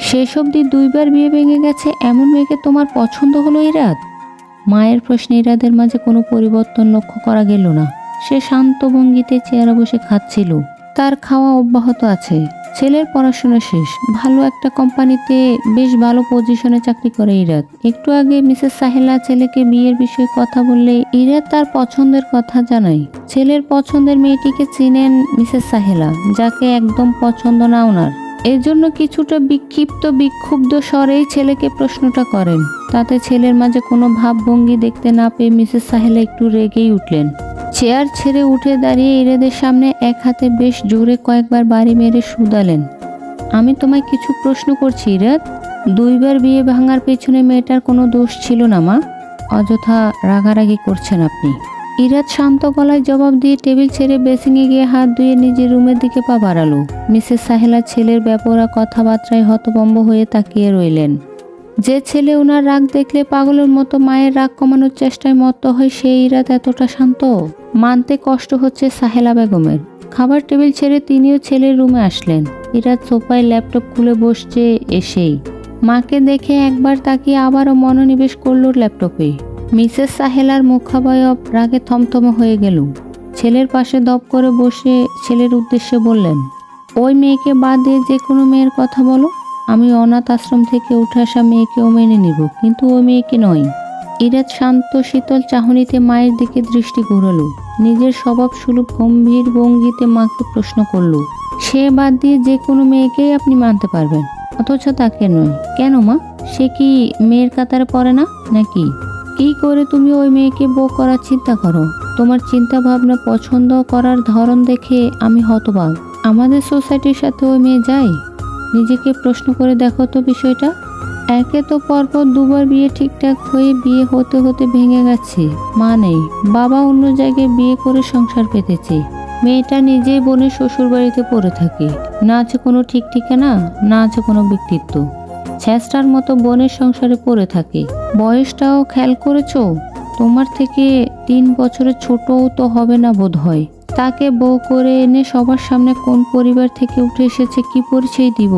শেষ অবধি 2বার বিয়ে ভেঙে গেছে এমন মেয়েকে তোমার পছন্দ হলো ইরাদ? মায়ের প্রশ্নে ইরাদের মাঝে কোনো পরিবর্তন লক্ষ্য করা গেল না। সে শান্ত ভঙ্গিতে চেয়ারে বসে খাচ্ছিল। তার খাওয়া অব্যাহত আছে। ছেলের পড়াশোনা শেষ, ভালো একটা কোম্পানিতে বেশ ভালো পজিশনে চাকরি করে ইরাদ। একটু আগে মিসেস সাহেলা ছেলেকে বিয়ের বিষয়ে কথা বললে ইরাদ তার পছন্দের কথা জানায়। ছেলের পছন্দের মেয়েটিকে চিনেন মিসেস সাহেলা, যাকে একদম পছন্দ না ওনার। এজন্য কিছুটা বিক্ষুব্ধ স্বরেই ছেলেকে প্রশ্নটা করেন। তাতে ছেলের মাঝে কোনো ভাবভঙ্গি দেখতে না পেয়ে মিসেস সাহেলা একটু রেগেই উঠলেন। চেয়ার ছেড়ে উঠে দাঁড়িয়ে ইরাদের সামনে এক হাতে বেশ জোরে কয়েকবার বাড়ি মেরে শুধালেন, আমি তোমায় কিছু প্রশ্ন করছি ইরাদ। 2বার বিয়ে ভাঙার পেছনে মেয়েটার কোনো দোষ ছিল না মা। অযথা রাগারাগি করছেন আপনি। ইরাদ শান্ত গলায় জবাব দিয়ে টেবিল ছেড়ে বেসিংয়ে গিয়ে হাত ধুয়ে নিজের রুমের দিকে পা বাড়ালো। মিসেস সাহেলা ছেলের ব্যাপারা কথাবার্তায় হতভম্ব হয়ে তাকিয়ে রইলেন। যে ছেলে ওনার রাগ দেখলে পাগলের মতো মায়ের রাগ কমানোর চেষ্টায় মত্ত হয়, সেই ইরাদ এতটা শান্ত? মানতে কষ্ট হচ্ছে সাহেলা বেগমের। খাবার টেবিল ছেড়ে তিনিও ছেলের রুমে আসলেন। ইরাদ সোফায় ল্যাপটপ খুলে বসছে এসেই। মাকে দেখে একবার তাকিয়ে আবারও মনোনিবেশ করলো ল্যাপটপে। মিসেস সাহেলার মুখাবয়ব রাগে থমথমে হয়ে গেল। ছেলের পাশে দপ করে বসে ছেলের উদ্দেশ্যে বললেন, ওই মেয়েকে বাদ দিয়ে যে কোনো মেয়ের কথা বলো। আমি অনাথ আশ্রম থেকে উঠে আসা মেয়েকেও মেনে নিব, কিন্তু ওই মেয়েকে নয়। ইরাদ শান্ত শীতল চাহনিতে মায়ের দিকে দৃষ্টি ঘুরালো। নিজের স্বভাব সুলভ গম্ভীর ভঙ্গিতে মাকে প্রশ্ন করলো, সে বাদ দিয়ে যে কোনো মেয়েকেই আপনি মানতে পারবেন, অথচ তাকে নয়? কেন মা, সে কি মেয়ের কাতারে পড়ে না নাকি? কি করে তুমি ওই মেয়েকে বউ করার চিন্তা করো? তোমার চিন্তা ভাবনা পছন্দ করার ধরন দেখে আমি হতবাক। আমাদের সোসাইটির সাথে ওই মেয়ে যায়? নিজেকে প্রশ্ন করে দেখো তো বিষয়টা। একে তো পরপর 2বার বিয়ে ঠিকঠাক হয়ে বিয়ে হতে হতে ভেঙে গেছে। মা নেই, বাবা অন্য জায়গায় বিয়ে করে সংসার পেতেছে। মেয়েটা নিজেই বোনের শ্বশুর বাড়িতে পড়ে থাকে। না আছে কোনো ঠিক ঠিকানা, না আছে কোনো ব্যক্তিত্ব। ছেঁচড়ার মতো বোনের সংসারে পড়ে থাকে। বয়সটাও খেয়াল করেছো? তোমার থেকে 3 বছরের ছোটও তো হবে না বোধ হয়। তাকে বউ করে এনে সবার সামনে কোন পরিবার থেকে উঠে এসেছে কি পরিচয় দিব?